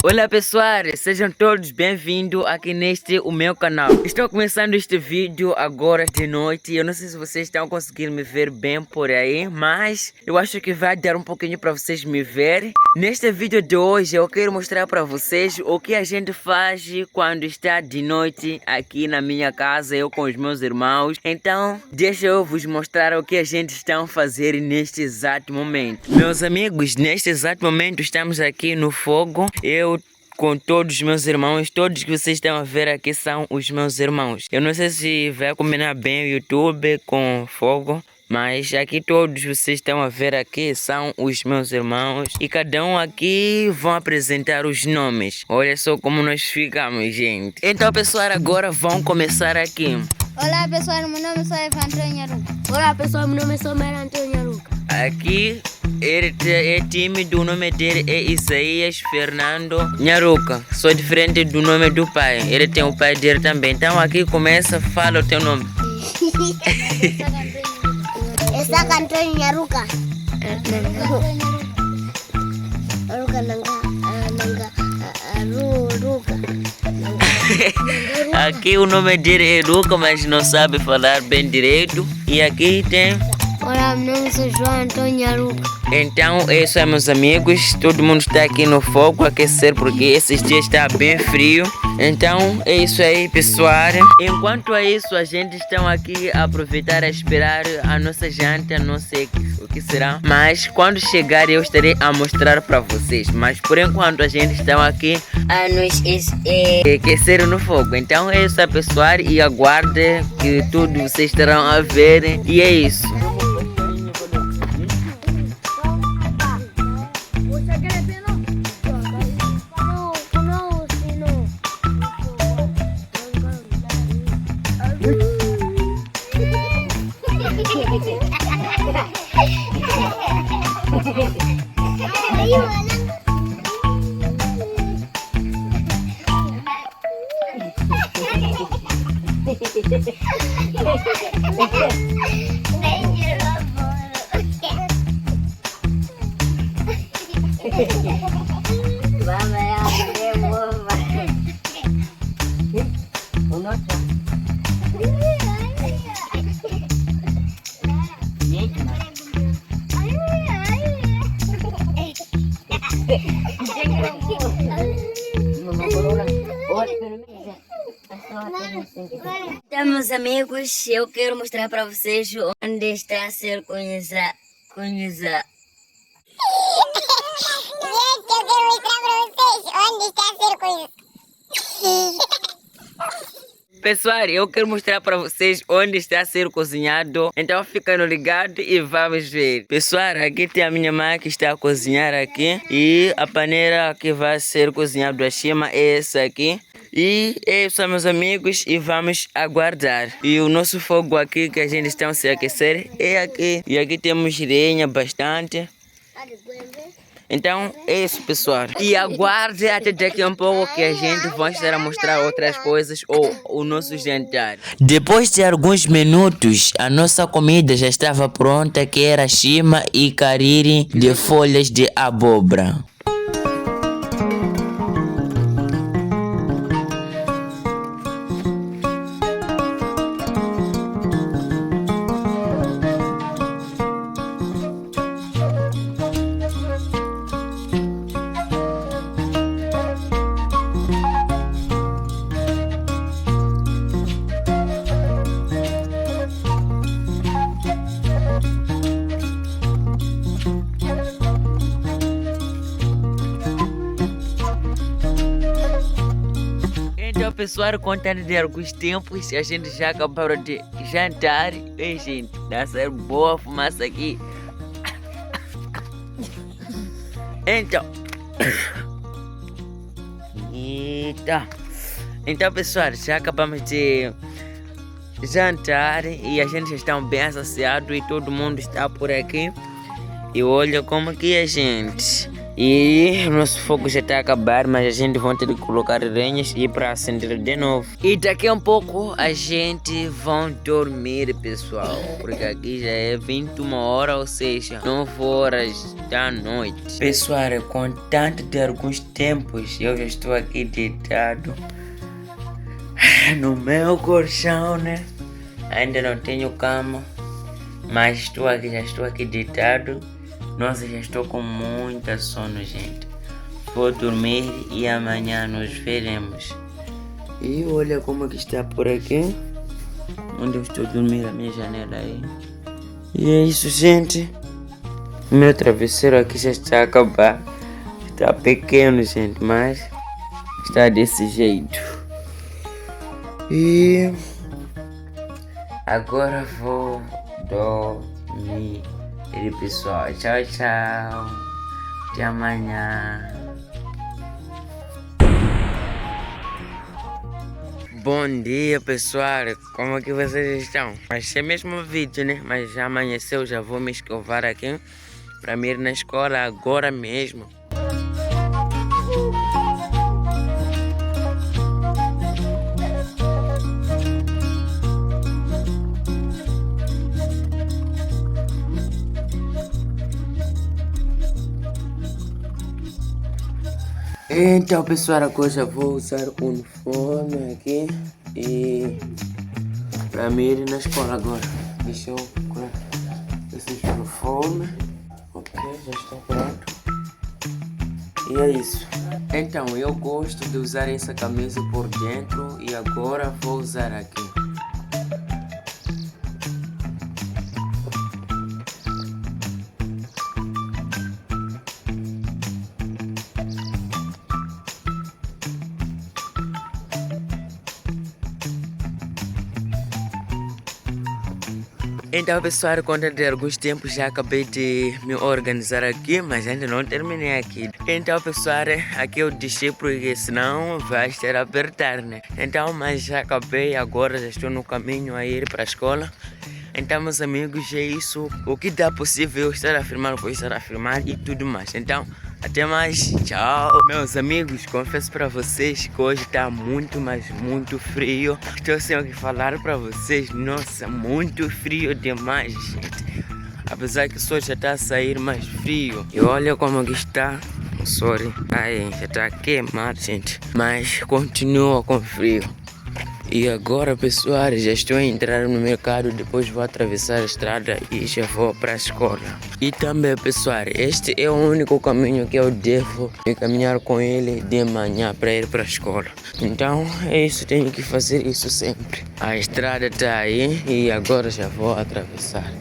Olá pessoal, sejam todos bem-vindos aqui neste o meu canal. Estou começando este vídeo agora de noite. Eu não sei se vocês estão conseguindo me ver bem por aí, mas eu acho que vai dar um pouquinho para vocês me verem. Neste vídeo de hoje eu quero mostrar para vocês o que a gente faz quando está de noite aqui na minha casa, eu com os meus irmãos. Então, deixa eu vos mostrar o que a gente está a fazer neste exato momento. Meus amigos, neste exato momento estamos aqui no fogo. Eu com todos os meus irmãos, todos que vocês estão a ver aqui são os meus irmãos. Eu não sei se vai combinar bem o YouTube com fogo, mas aqui todos vocês estão a ver aqui são os meus irmãos. E cada um aqui vão apresentar os nomes. Olha só como nós ficamos, gente. Então pessoal, agora vão começar aqui. Olá pessoal, meu nome é Antônio Nharuca. Olá pessoal, meu nome é Somer Antônio Nharuca. Aqui ele é tímido, o nome dele é Isaías Fernando Nharuca. Só diferente do nome do pai. Ele tem o pai dele também. Então aqui começa, fala o teu nome. Essa Antônio Nharuca. Aqui o nome dele é Luca, mas não sabe falar bem direito. E aqui tem... Olá, meu nome é João Antônio Nharuca. Então é isso aí, meus amigos. Todo mundo está aqui no fogo a aquecer porque esses dias está bem frio. Então é isso aí, pessoal. Enquanto é isso, a gente está aqui a aproveitar a esperar a nossa janta. Não sei o que será, mas quando chegar eu estarei a mostrar para vocês. Mas por enquanto a gente está aqui A nos aquecer no fogo. Então é isso aí, pessoal. E aguarde que tudo vocês estarão a ver. E é isso. Então, meus amigos, eu quero mostrar para vocês onde está a ser conhecida. Gente, eu quero mostrar pra vocês onde está a ser coisa. Pessoal, eu quero mostrar para vocês onde está a ser cozinhado. Então fica no ligado e vamos ver. Pessoal, aqui tem a minha mãe que está a cozinhar aqui. E a panela que vai ser cozinhado acima é essa aqui. E é isso, meus amigos, e vamos aguardar. E o nosso fogo aqui que a gente está a se aquecer é aqui. E aqui temos lenha bastante. Então é isso, pessoal. E aguarde até daqui a pouco que a gente vai estar a mostrar outras coisas ou o nosso jantar. Depois de alguns minutos, a nossa comida já estava pronta, que era chima e cariri de folhas de abóbora. Então, pessoal, contando de alguns tempos, a gente já acabou de jantar. E, gente, dá certo boa fumaça aqui. Então. Eita. Então, pessoal, já acabamos de jantar e a gente já está bem saciado e todo mundo está por aqui. E olha como que é, gente. E o nosso fogo já está a acabar, mas a gente vai ter que colocar lenhas e ir para acender de novo. E daqui a um pouco a gente vai dormir, pessoal, porque aqui já é 21 horas, ou seja, 9 horas da noite. Pessoal, com tanto de alguns tempos, eu já estou aqui deitado no meu colchão, né? Ainda não tenho cama, mas já estou aqui deitado. Nossa, já estou com muita sono, gente. Vou dormir e amanhã nos veremos. E olha como que está por aqui, onde eu estou dormindo, a minha janela aí. E é isso, gente. Meu travesseiro aqui já está a acabar. Está pequeno, gente, mas está desse jeito. E agora vou dormir. E pessoal, tchau, tchau. Até amanhã. Bom dia, pessoal. Como que vocês estão? Vai ser mesmo vídeo, né? Mas já amanheceu, já vou me escovar aqui para me ir na escola agora mesmo. Então, pessoal, agora já vou usar o uniforme aqui e para me ir na escola agora. Deixa eu procurar esse uniforme. Ok, já está pronto. E é isso. Então, eu gosto de usar essa camisa por dentro e agora vou usar aqui. Então, pessoal, conta de alguns tempos já acabei de me organizar aqui, mas ainda não terminei aqui. Então, pessoal, aqui eu deixei porque senão vai estar a apertar, né? Então, mas já acabei, agora já estou no caminho a ir para a escola. Então, meus amigos, é isso. O que dá possível eu estar a filmar, vou estar a filmar e tudo mais. Então, até mais, tchau. Meus amigos, confesso para vocês que hoje está muito, mas muito frio. Estou sem o que falar para vocês. Nossa, muito frio demais, gente. Apesar que o sol já está a sair mais frio. E olha como que está. Sorry. Ai, já está queimado, gente. Mas continua com frio. E agora, pessoal, já estou a entrar no mercado, depois vou atravessar a estrada e já vou para a escola. E também, pessoal, este é o único caminho que eu devo caminhar com ele de manhã para ir para a escola. Então, é isso, tenho que fazer isso sempre. A estrada está aí e agora já vou atravessar.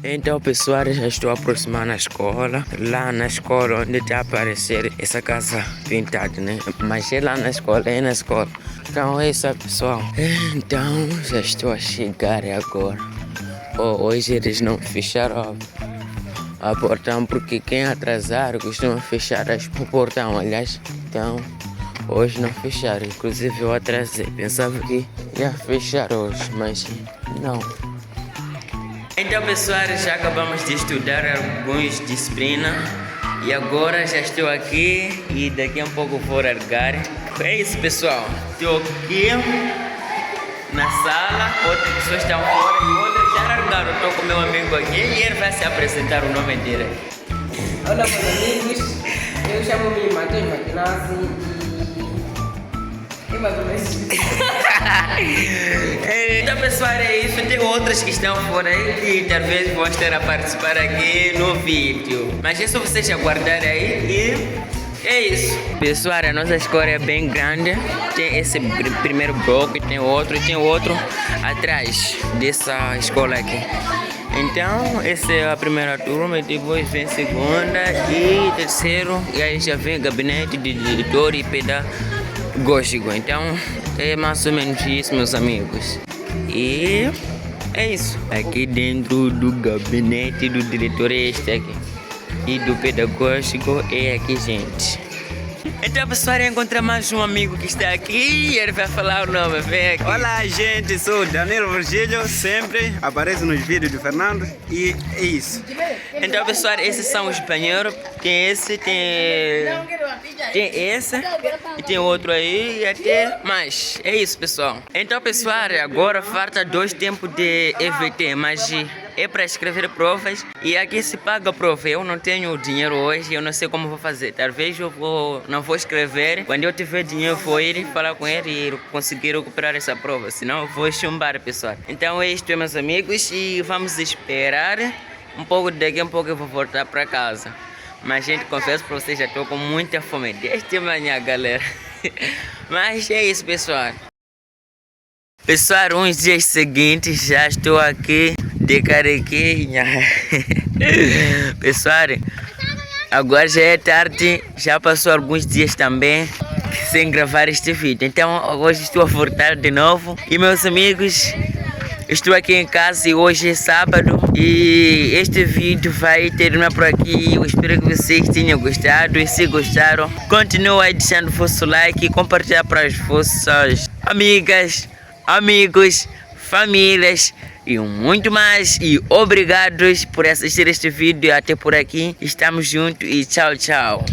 Então, pessoal, já estou aproximando da escola. Lá na escola onde está a aparecer essa casa pintada, né? Mas é lá na escola, é na escola. Então é isso, pessoal. Então, já estou a chegar agora. Hoje eles não fecharam a portão, porque quem atrasar costuma fechar o portão, aliás. Então, hoje não fecharam. Inclusive eu atrasei. Pensava que ia fechar hoje, mas não. Então, pessoal, já acabamos de estudar algumas disciplinas e agora já estou aqui e daqui a um pouco vou largar. É isso, pessoal. Estou aqui na sala, outras pessoas estão fora e outras já largaram. Estou com meu amigo aqui e ele vai se apresentar o nome dele. Olá, meus amigos. Eu chamo-me Matheus Maquinassi e mais ou menos. Então, pessoal, é isso. Tem outras que estão fora aí que talvez vão estar a participar aqui no vídeo. Mas é só vocês aguardarem aí e é isso. Pessoal, a nossa escola é bem grande. Tem esse primeiro bloco e tem outro atrás dessa escola aqui. Então, essa é a primeira turma, e depois vem segunda e terceiro, e aí já vem gabinete de diretor e pedagógico. Então, é mais ou menos isso, meus amigos. E é isso. Aqui dentro do gabinete do diretor é este aqui. E do pedagógico é aqui, gente. Então, pessoal, encontrei mais um amigo que está aqui e ele vai falar o nome. Vem aqui. Olá, gente, sou Danilo Virgílio, sempre apareço nos vídeos do Fernando e é isso. Então, pessoal, esses são os banheiros. Tem esse, tem esse e tem outro aí e até mais. É isso, pessoal. Então, pessoal, agora falta 2 tempos de EVT, mas é para escrever provas e aqui se paga a prova. Eu não tenho dinheiro hoje, eu não sei como vou fazer. Talvez eu não vou escrever. Quando eu tiver dinheiro, vou ir falar com ele e conseguir recuperar essa prova. Senão eu vou chumbar, pessoal. Então é isto, meus amigos, e vamos esperar um pouco. Daqui a um pouco eu vou voltar para casa. Mas, gente, confesso para vocês, já estou com muita fome desde manhã, galera. Mas é isso, pessoal. Pessoal, uns dias seguintes já estou aqui de carequinha. Pessoal, agora já é tarde, já passou alguns dias também sem gravar este vídeo. Então hoje estou a voltar de novo. E meus amigos, estou aqui em casa e hoje é sábado. E este vídeo vai terminar por aqui. Eu espero que vocês tenham gostado. E se gostaram, continuem deixando vosso like e compartilhar para as vossas amigas, amigos, famílias e muito mais. E obrigados por assistir este vídeo até por aqui. Estamos juntos e tchau, tchau.